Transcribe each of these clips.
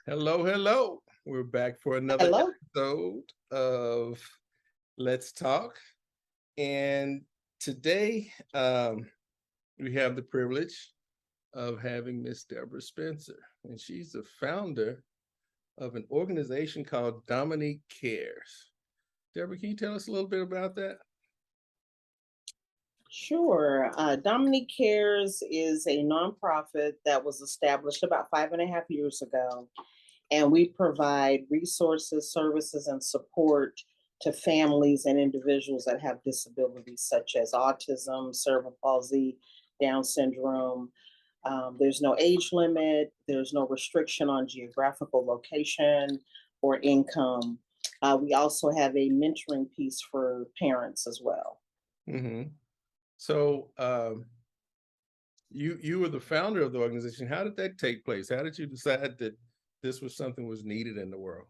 Hello, hello. We're back for another Hello. episode of Let's Talk. And today we have the privilege of having Miss Deborah Spencer. And she's the founder of an organization called Dominique Cares. Deborah, can you tell us a little bit about that? Sure. Dominique Cares is a nonprofit that was established about 5.5 years ago. And we provide resources, services, and support to families and individuals that have disabilities such as autism, cerebral palsy, Down syndrome. There's no age limit, there's no restriction on geographical location or income. We also have a mentoring piece for parents as well. Mm-hmm. So you were the founder of the organization. How did that take place? How did you decide that this was something was needed in the world?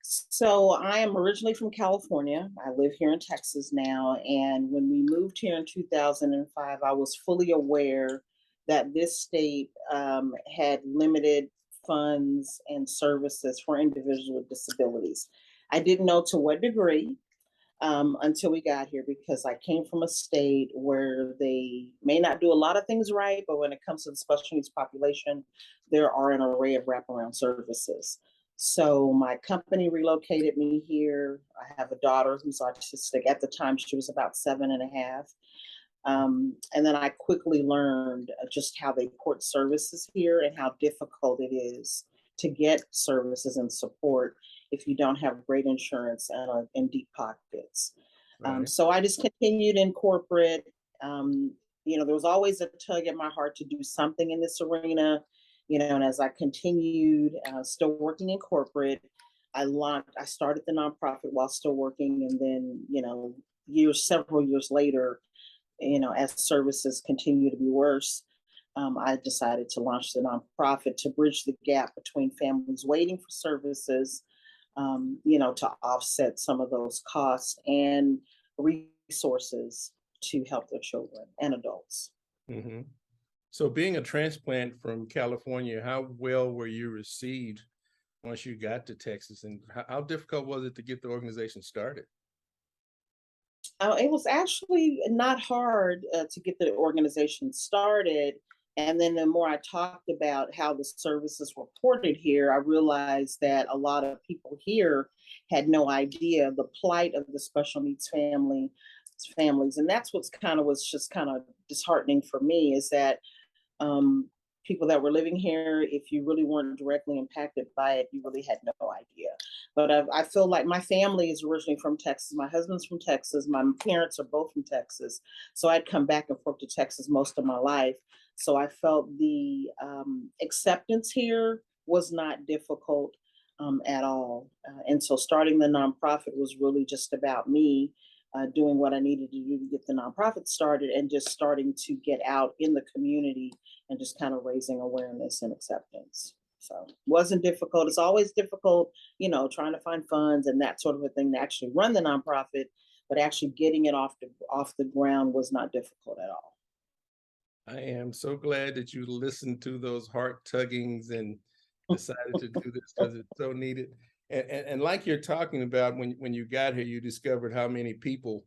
So I am originally from California. I live here in Texas now. And when we moved here in 2005, I was fully aware that this state had limited funds and services for individuals with disabilities. I didn't know to what degree until we got here, because I came from a state where they may not do a lot of things right, but when it comes to the special needs population, there are an array of wraparound services. So my company relocated me here. I have a daughter who's autistic. At the time, she was about 7.5. And then I quickly learned just how they port services here and how difficult it is to get services and support if you don't have great insurance and deep pockets. Right. So I just continued in corporate. There was always a tug at my heart to do something in this arena. And as I continued, still working in corporate, I started the nonprofit while still working, and then, several years later, as services continue to be worse, I decided to launch the nonprofit to bridge the gap between families waiting for services, to offset some of those costs and resources to help their children and adults. Mm-hmm. So being a transplant from California, how well were you received once you got to Texas, and how difficult was it to get the organization started? It was actually not hard to get the organization started. And then the more I talked about how the services were ported here, I realized that a lot of people here had no idea the plight of the special needs families. And that's was just kind of disheartening for me, is that people that were living here, if you really weren't directly impacted by it, you really had no idea. But I feel like my family is originally from Texas. My husband's from Texas. My parents are both from Texas. So I'd come back and forth to Texas most of my life. So I felt the acceptance here was not difficult at all. And so starting the nonprofit was really just about me doing what I needed to do to get the nonprofit started, and just starting to get out in the community and just kind of raising awareness and acceptance. So it wasn't difficult. It's always difficult, trying to find funds and that sort of a thing to actually run the nonprofit, but actually getting it off the ground was not difficult at all. I am so glad that you listened to those heart tuggings and decided to do this because it's so needed. And like you're talking about, when you got here, you discovered how many people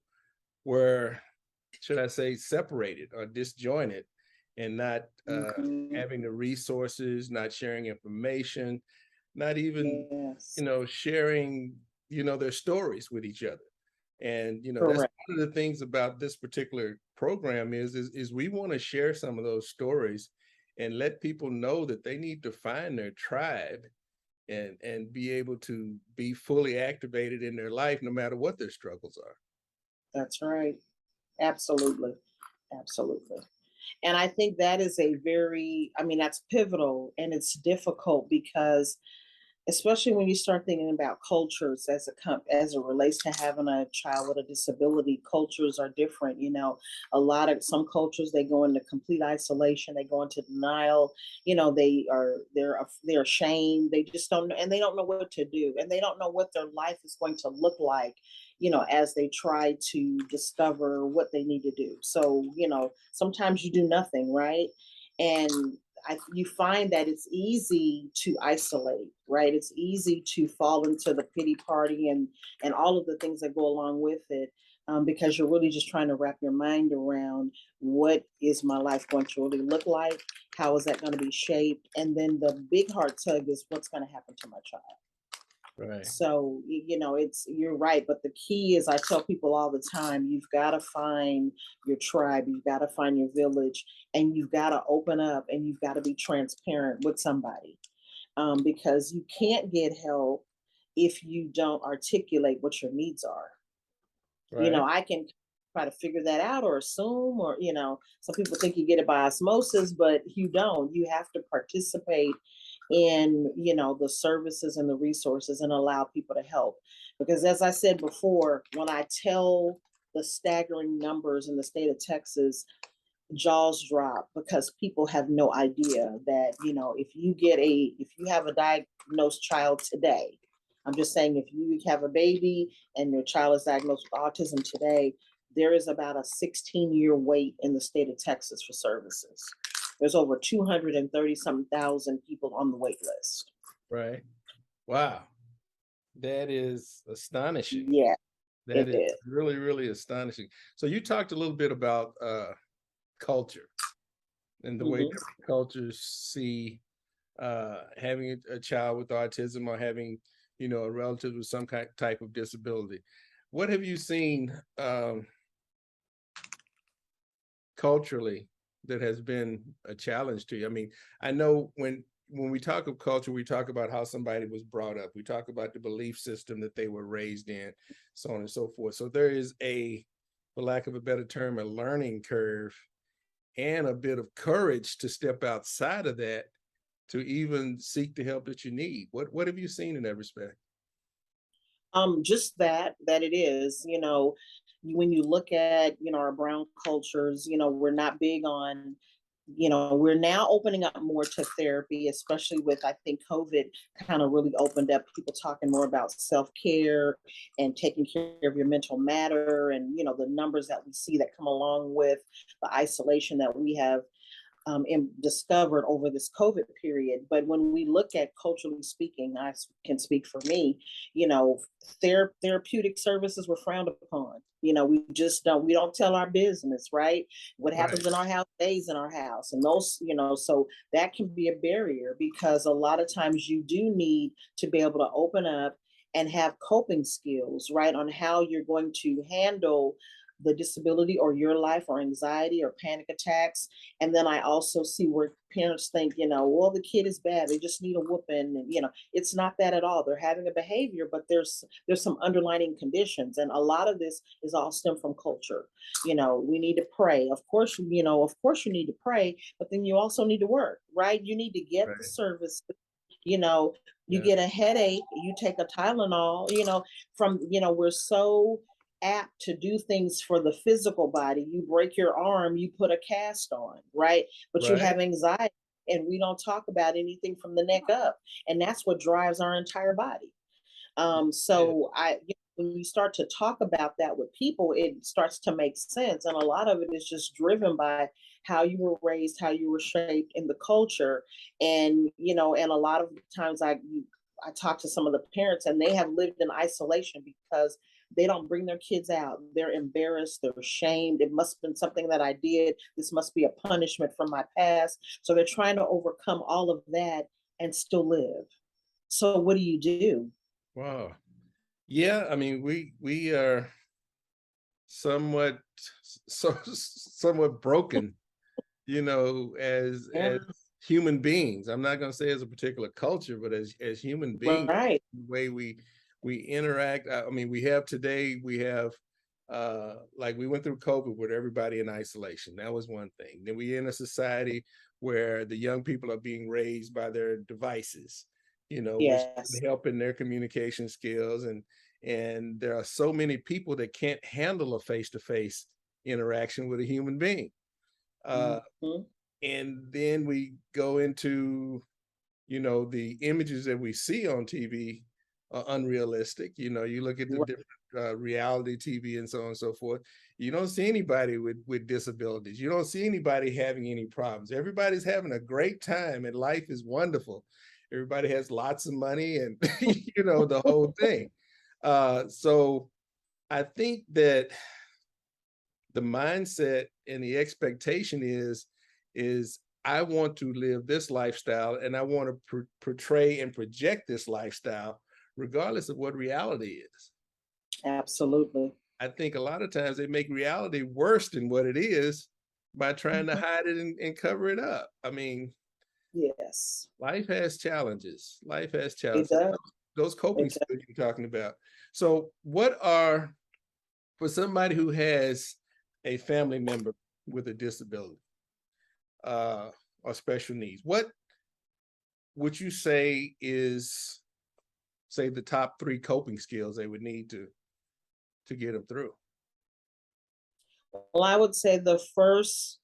were, should I say, separated or disjointed, and not having the resources, not sharing information, not even, Yes. sharing, their stories with each other. And, that's Correct. one of the things about this particular program is we want to share some of those stories and let people know that they need to find their tribe and be able to be fully activated in their life, no matter what their struggles are. That's right. Absolutely. Absolutely. And I think that is that's pivotal, and it's difficult because, especially when you start thinking about cultures as it relates to having a child with a disability, cultures are different. Some cultures, they go into complete isolation, they go into denial. They're ashamed. They just don't know, and they don't know what to do, and they don't know what their life is going to look like, as they try to discover what they need to do. So, sometimes you do nothing, right? And you find that it's easy to isolate, right? It's easy to fall into the pity party and all of the things that go along with it, because you're really just trying to wrap your mind around what is my life going to really look like? How is that going to be shaped? And then the big heart tug is what's going to happen to my child. Right. So, you're right. But the key is, I tell people all the time, you've got to find your tribe, you've got to find your village, and you've got to open up and you've got to be transparent with somebody, because you can't get help if you don't articulate what your needs are. Right. I can try to figure that out or assume, or, some people think you get it by osmosis, but you don't. You have to participate in, the services and the resources and allow people to help. Because as I said before, when I tell the staggering numbers in the state of Texas, jaws drop, because people have no idea that, if you have a diagnosed child today, I'm just saying, if you have a baby and your child is diagnosed with autism today, there is about a 16-year wait in the state of Texas for services. There's over 230-something thousand people on the wait list. Right. Wow. That is astonishing. Yeah, That it is is. really, really astonishing. So you talked a little bit about culture and the way different cultures see having a child with autism, or having, a relative with some type of disability. What have you seen culturally that has been a challenge to you? I mean, I know when we talk of culture, we talk about how somebody was brought up. We talk about the belief system that they were raised in, so on and so forth. So there is for lack of a better term, a learning curve and a bit of courage to step outside of that to even seek the help that you need. What have you seen in that respect? Just that it is, when you look at, our brown cultures, we're not big on, we're now opening up more to therapy, especially with, I think COVID kind of really opened up people talking more about self-care and taking care of your mental matter, and, the numbers that we see that come along with the isolation that we have discovered over this COVID period. But when we look at, culturally speaking, I can speak for me, therapeutic services were frowned upon. We just we don't tell our business, right? What happens in our house stays in our house. And those, so that can be a barrier, because a lot of times you do need to be able to open up and have coping skills, right, on how you're going to handle the disability or your life, or anxiety or panic attacks. And then I also see where parents think, well, the kid is bad, they just need a whooping. And, it's not that at all. They're having a behavior, but there's some underlying conditions. And a lot of this is all stem from culture. We need to pray. Of course, of course you need to pray, but then you also need to work, right? You need to get the service. You get a headache, you take a Tylenol, we're so apt to do things for the physical body. You break your arm, you put a cast on, right? But you have anxiety, and we don't talk about anything from the neck up. And that's what drives our entire body. So when you start to talk about that with people, it starts to make sense. And a lot of it is just driven by how you were raised, how you were shaped in the culture. And, and a lot of times I talk to some of the parents, and they have lived in isolation because they don't bring their kids out. They're embarrassed. They're ashamed. It must have been something that I did. This must be a punishment from my past. So they're trying to overcome all of that and still live. So what do you do? Wow. Yeah, I mean, we are somewhat broken, as human beings. I'm not going to say as a particular culture, but as human beings, right. the way we interact. I mean, we have like we went through COVID with everybody in isolation. That was one thing. Then we're in a society where the young people are being raised by their devices, which help in their communication skills. And there are so many people that can't handle a face-to-face interaction with a human being. And then we go into, the images that we see on TV are unrealistic. You look at the different reality TV and so on and so forth, you don't see anybody with disabilities. You don't see anybody having any problems. Everybody's having a great time and life is wonderful. Everybody has lots of money and, you know, the whole thing. So I think that the mindset and the expectation is I want to live this lifestyle and I want to portray and project this lifestyle regardless of what reality is. Absolutely. I think a lot of times they make reality worse than what it is by trying to hide it and cover it up. I mean, yes, life has challenges. Life has it challenges. does. Those coping It does. skills you're talking about. So what are, for somebody who has a family member with a disability or special needs, what would you say is, say, the top 3 coping skills they would need to get them through? Well, I would say the first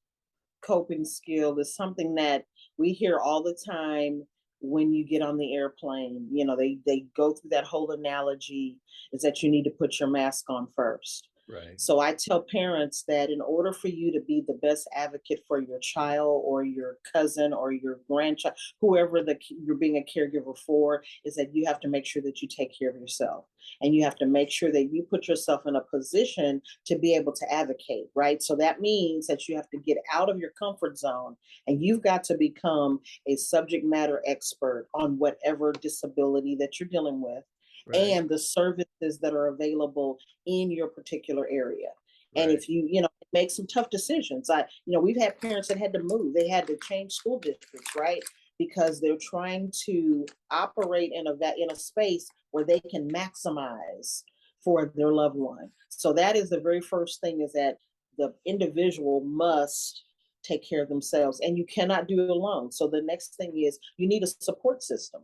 coping skill is something that we hear all the time when you get on the airplane. You know, they go through that whole analogy is that you need to put your mask on first. Right. So I tell parents that in order for you to be the best advocate for your child or your cousin or your grandchild, whoever you're being a caregiver for, is that you have to make sure that you take care of yourself. And you have to make sure that you put yourself in a position to be able to advocate, right? So that means that you have to get out of your comfort zone and you've got to become a subject matter expert on whatever disability that you're dealing with. Right. And the services that are available in your particular area. And Right. if you make some tough decisions, we've had parents that had to move, they had to change school districts, right? Because they're trying to operate in a space where they can maximize for their loved one. So that is the very first thing, is that the individual must take care of themselves, and you cannot do it alone. So the next thing is you need a support system.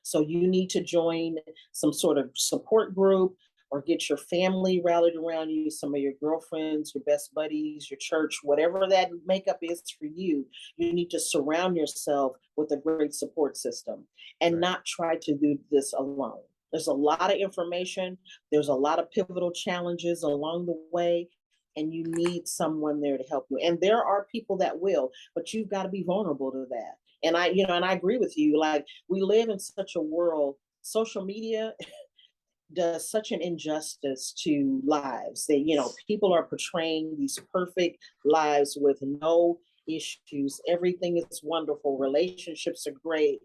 So you need to join some sort of support group or get your family rallied around you, some of your girlfriends, your best buddies, your church, whatever that makeup is for you. You need to surround yourself with a great support system and Right. not try to do this alone. There's a lot of information. There's a lot of pivotal challenges along the way, and you need someone there to help you. And there are people that will, but you've got to be vulnerable to that. And I agree with you. Like, we live in such a world, social media does such an injustice to lives. People are portraying these perfect lives with no issues. Everything is wonderful. Relationships are great.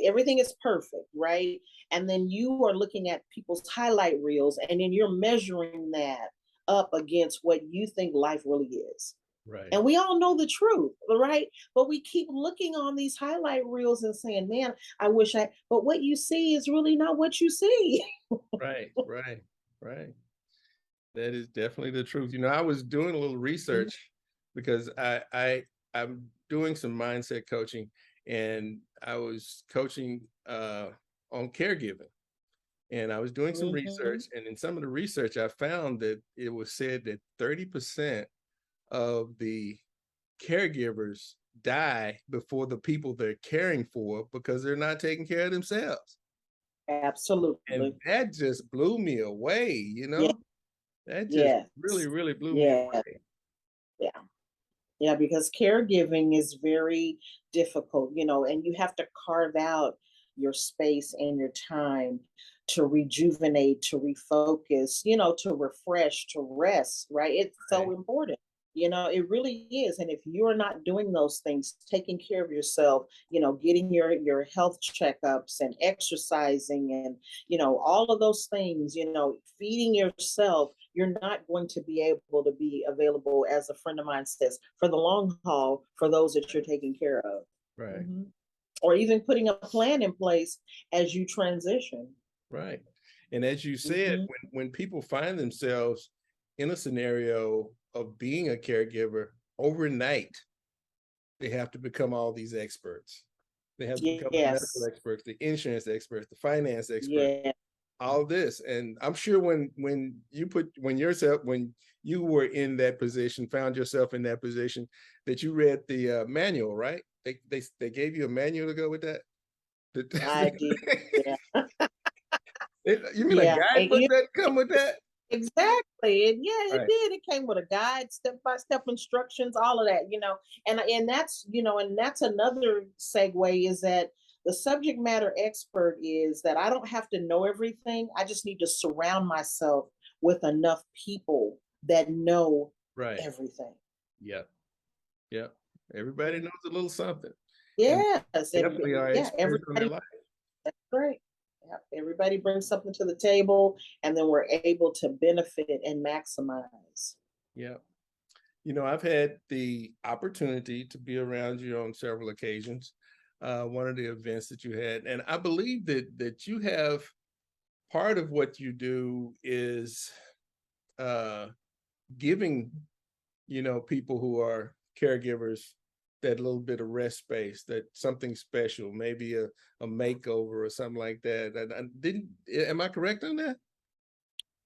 Everything is perfect, right? And then you are looking at people's highlight reels, and then you're measuring that up against what you think life really is. Right. And we all know the truth, right? But we keep looking on these highlight reels and saying, man, but what you see is really not what you see. Right. That is definitely the truth. I was doing a little research because I'm doing some mindset coaching, and I was coaching on caregiving. And I was doing some research, and in some of the research, I found that it was said that 30% of the caregivers die before the people they're caring for because they're not taking care of themselves. Absolutely. And that just blew me away, Yeah. That just really, really blew me away. Yeah, because caregiving is very difficult, and you have to carve out your space and your time to rejuvenate, to refocus, to refresh, to rest, right? It's so important. It really is. And if you're not doing those things, taking care of yourself, getting your health checkups and exercising and, all of those things, feeding yourself, you're not going to be able to be available, as a friend of mine says, for the long haul for those that you're taking care of. Right. Or even putting a plan in place as you transition. Right. And as you said, when people find themselves in a scenario of being a caregiver, overnight, they have to become all these experts. They have to become the medical experts, the insurance experts, the finance experts, all this. And I'm sure when you were in that position, found yourself in that position, that you read the manual, right? They gave you a manual to go with that. I did. Yeah. You mean a Yeah, guidebook that come with that? exactly. And yeah, it Right. did. It came with a guide, step-by-step instructions, all of that, and that's, and that's another segue is that the subject matter expert is that I don't have to know everything. I just need to surround myself with enough people that know Right. everything. Yep. Yep. Everybody knows a little something, and Yes, and definitely are yeah, experts on their everybody. life. That's great. Yeah, everybody brings something to the table, and then we're able to benefit and maximize. Yeah. I've had the opportunity to be around you on several occasions. One of the events that you had, and I believe that you have part of what you do is uh, giving, people who are caregivers that little bit of rest space, that something special, maybe a makeover or something like that. And am I correct on that?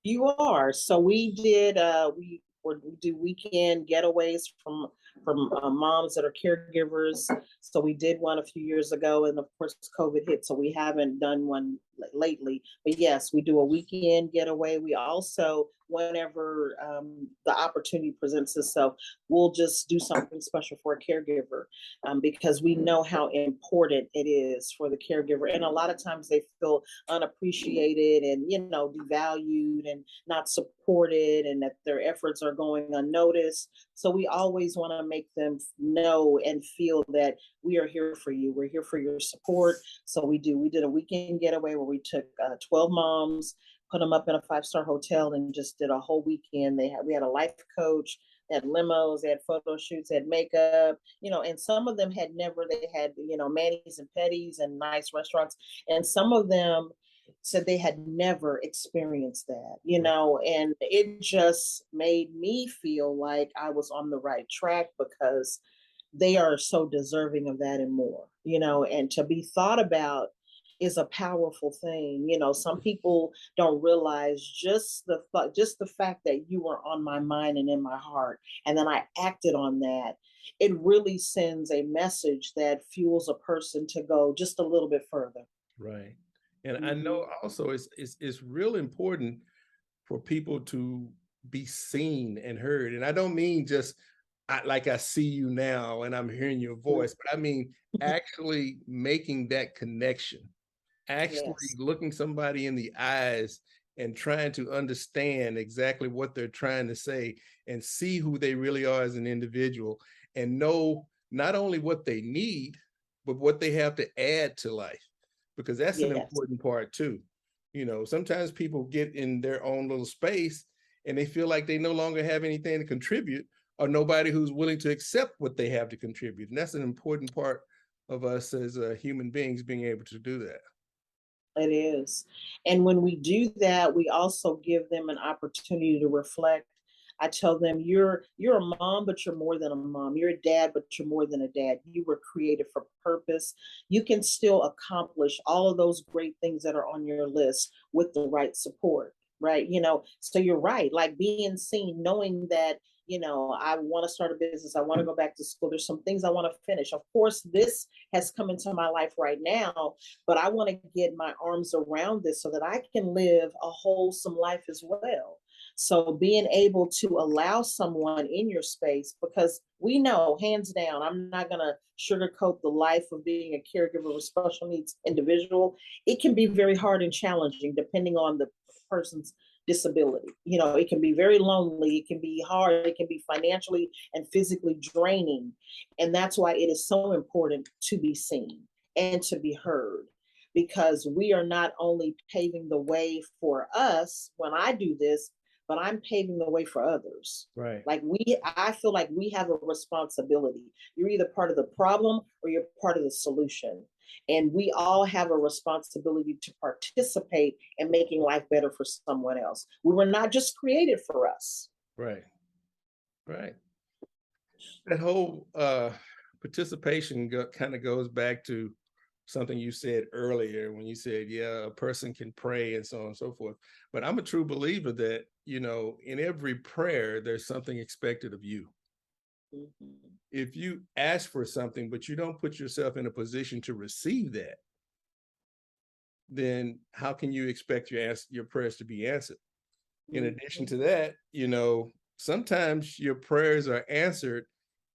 You are. So we do weekend getaways from moms that are caregivers. So we did one a few years ago, and of course COVID hit, so we haven't done one lately. But yes, we do a weekend getaway. We also, whenever the opportunity presents itself, we'll just do something special for a caregiver, because we know how important it is for the caregiver, and a lot of times they feel unappreciated and devalued and not supported, and that their efforts are going unnoticed. So we always want to make them know and feel that we are here for you, we're here for your support. So we did a weekend getaway where we took 12 moms, put them up in a 5-star hotel, and just did a whole weekend. We had a life coach, they had limos, they had photo shoots, they had makeup, and some of them they had, manis and petties and nice restaurants. And some of them said they had never experienced that, Right. and it just made me feel like I was on the right track, because they are so deserving of that and more, and to be thought about is a powerful thing. Some people don't realize just the fact that you were on my mind and in my heart, and then I acted on that. It really sends a message that fuels a person to go just a little bit further. Right. And I Mhm. know also it's real important for people to be seen and heard. And I don't mean just like I see you now and I'm hearing your voice, but I mean actually making that connection, actually Yes. looking somebody in the eyes and trying to understand exactly what they're trying to say and see who they really are as an individual and know not only what they need, but what they have to add to life, because that's an Yes. important part too. Sometimes people get in their own little space and they feel like they no longer have anything to contribute or nobody who's willing to accept what they have to contribute. And that's an important part of us as human beings being able to do that. It is. And when we do that, we also give them an opportunity to reflect. I tell them you're a mom, but you're more than a mom. You're a dad, but you're more than a dad. You were created for purpose. You can still accomplish all of those great things that are on your list with the right support, right? So you're right. Like being seen, knowing that I want to start a business. I want to go back to school. There's some things I want to finish. Of course, this has come into my life right now, but I want to get my arms around this so that I can live a wholesome life as well. So being able to allow someone in your space, because we know hands down, I'm not going to sugarcoat the life of being a caregiver with special needs individual. It can be very hard and challenging depending on the person's disability. It can be very lonely, it can be hard, it can be financially and physically draining. And that's why it is so important to be seen and to be heard, because we are not only paving the way for us when I do this, but I'm paving the way for others. Right. Like I feel like we have a responsibility. You're either part of the problem or you're part of the solution. And we all have a responsibility to participate in making life better for someone else. We were not just created for us. Right. Right. That whole participation kind of goes back to something you said earlier when you said, yeah, a person can pray and so on and so forth. But I'm a true believer that, in every prayer, there's something expected of you. Mhm. If you ask for something, but you don't put yourself in a position to receive that, then how can you expect your prayers to be answered? In addition to that, you know, sometimes your prayers are answered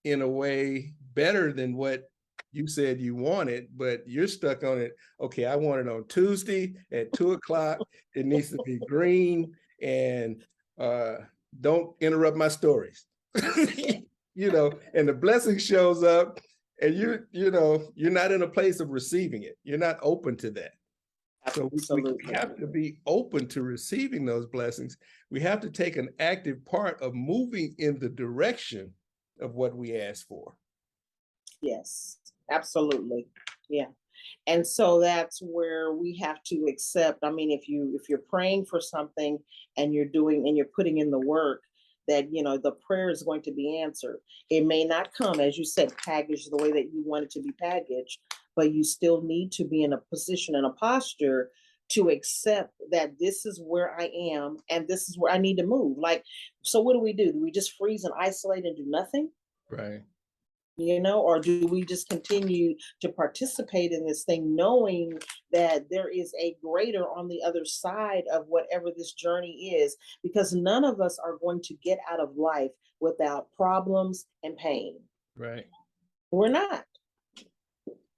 in a way better than what you said you wanted, but you're stuck on it. Okay, I want it on Tuesday at 2:00. It needs to be green, and don't interrupt my stories. You know, and the blessing shows up, and you know, you're not in a place of receiving it. You're not open to that. So we have to be open to receiving those blessings. We have to take an active part of moving in the direction of what we ask for. Yes, absolutely. Yeah. And so that's where we have to accept. I mean, if you're praying for something and you're putting in the work, that you know the prayer is going to be answered. It may not come, as you said, packaged the way that you want it to be packaged, but you still need to be in a position and a posture to accept that this is where I am and this is where I need to move. Like, so what do? Do we just freeze and isolate and do nothing? Right. You know, or do we just continue to participate in this thing, knowing that there is a greater on the other side of whatever this journey is? Because none of us are going to get out of life without problems and pain. Right. We're not.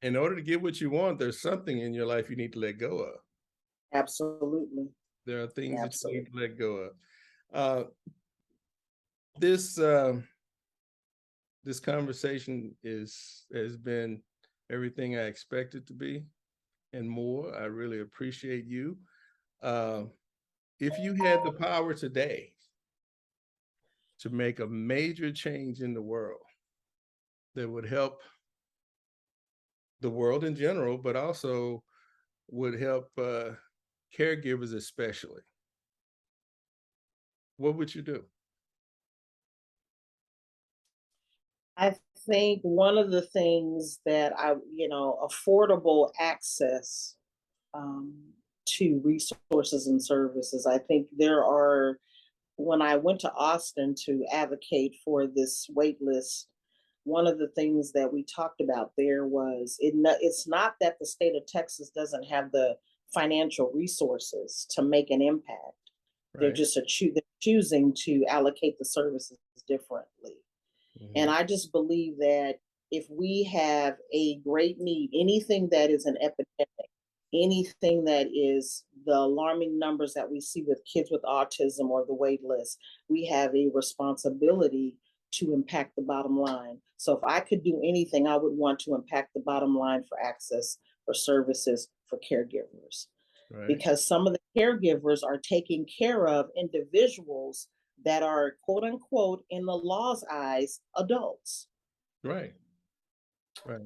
In order to get what you want, there's something in your life you need to let go of. Absolutely. There are things Absolutely. that you need to let go of. This conversation has been everything I expected to be and more. I really appreciate you. If you had the power today to make a major change in the world that would help the world in general, but also would help caregivers especially, what would you do? I think one of the things that affordable access to resources and services. I think when I went to Austin to advocate for this wait list, one of the things that we talked about there was it's not that the state of Texas doesn't have the financial resources to make an impact. Right. They're just choosing to allocate the services differently. Mm-hmm. And I just believe that if we have a great need, anything that is an epidemic, anything that is the alarming numbers that we see with kids with autism or the wait list, we have a responsibility to impact the bottom line. So if I could do anything, I would want to impact the bottom line for access for services for caregivers. Right. Because some of the caregivers are taking care of individuals that are, quote unquote, in the law's eyes, adults. Right. Right.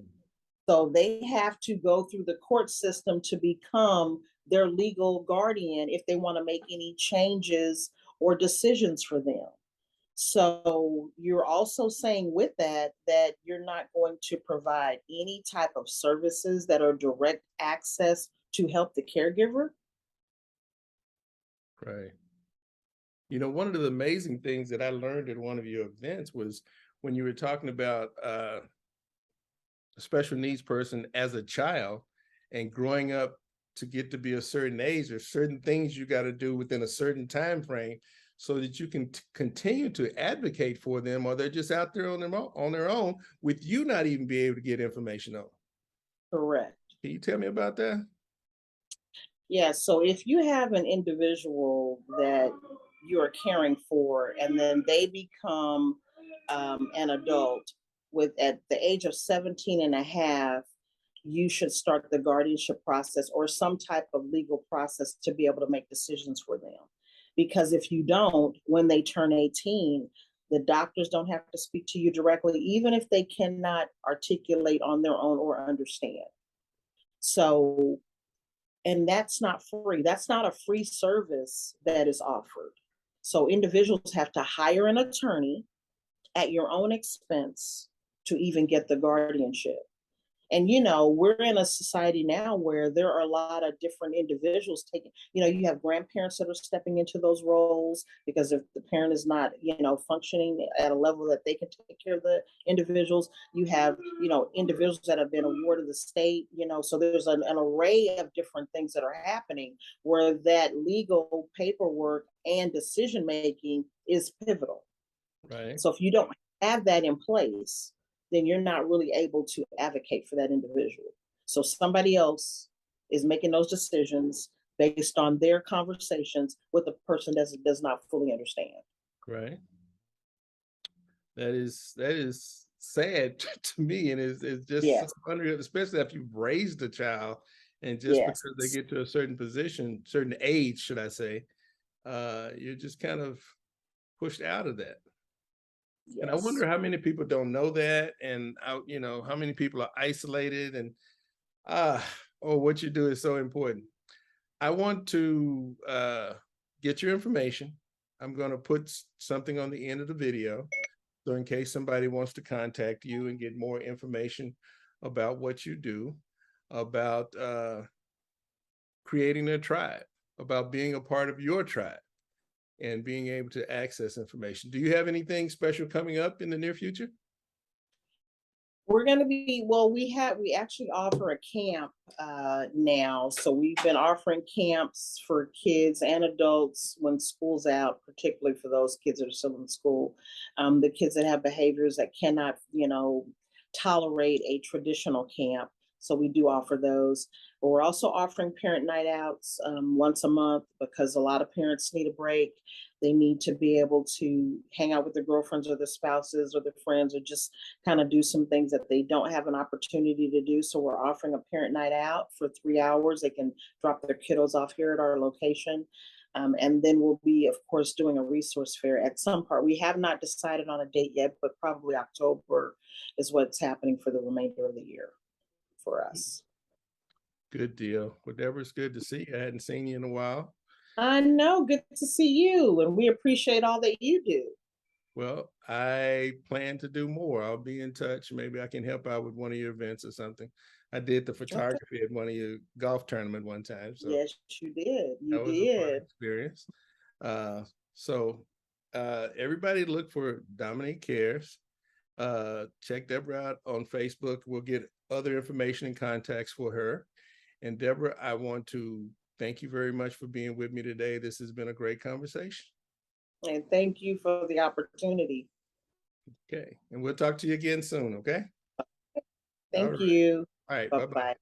So they have to go through the court system to become their legal guardian if they want to make any changes or decisions for them. So you're also saying with that you're not going to provide any type of services that are direct access to help the caregiver? Right. You know, one of the amazing things that I learned at one of your events was when you were talking about a special needs person as a child and growing up to get to be a certain age. There's certain things you got to do within a certain time frame so that you can continue to advocate for them, or they're just out there on their own with you not even be able to get information on. Correct. Can you tell me about that? Yeah, so if you have an individual that you're caring for and then they become an adult at the age of 17 and a half, you should start the guardianship process or some type of legal process to be able to make decisions for them. Because if you don't, when they turn 18, the doctors don't have to speak to you directly, even if they cannot articulate on their own or understand. So, and that's not free. That's not a free service that is offered. So individuals have to hire an attorney at your own expense to even get the guardianship. And, you know, we're in a society now where there are a lot of different individuals taking, you know, you have grandparents that are stepping into those roles because if the parent is not, you know, functioning at a level that they can take care of the individuals. You have, you know, individuals that have been awarded the state, you know, so there's an array of different things that are happening where that legal paperwork and decision making is pivotal. Right. So if you don't have that in place, then you're not really able to advocate for that individual. So somebody else is making those decisions based on their conversations with a person that does not fully understand. Right. That is sad to me, and it's just so Yes. unreal, especially if you've raised a child, and just Yes. because they get to a certain position, certain age, should I say, you're just kind of pushed out of that. And I Yes. wonder how many people don't know that, and you know, how many people are isolated, and what you do is so important. I want to get your information. I'm going to put something on the end of the video. So in case somebody wants to contact you and get more information about what you do, about creating a tribe, about being a part of your tribe and being able to access information. Do you have anything special coming up in the near future? We're going to be, well, we actually offer a camp now. So we've been offering camps for kids and adults when school's out, particularly for those kids that are still in school. The kids that have behaviors that cannot, you know, tolerate a traditional camp. So we do offer those. But we're also offering parent night outs once a month because a lot of parents need a break. They need to be able to hang out with their girlfriends or their spouses or their friends or just kind of do some things that they don't have an opportunity to do. So we're offering a parent night out for 3 hours. They can drop their kiddos off here at our location. And then we'll be, of course, doing a resource fair at some part. We have not decided on a date yet, but probably October is what's happening for the remainder of the year for us. Good deal. Well, Deborah, it's good to see you. I hadn't seen you in a while. I know, good to see you, and we appreciate all that you do. Well, I plan to do more. I'll be in touch. Maybe I can help out with one of your events or something. I did the Okay. photography at one of your golf tournament one time, so Yes, you did. You that was a fun did. experience. So everybody look for Dominique Cares. Check Deborah out on Facebook. We'll get other information and contacts for her. And Deborah, I want to thank you very much for being with me today. This has been a great conversation. And thank you for the opportunity. Okay. And we'll talk to you again soon. Okay. All Thank right. you. All right. Bye-bye. Bye-bye.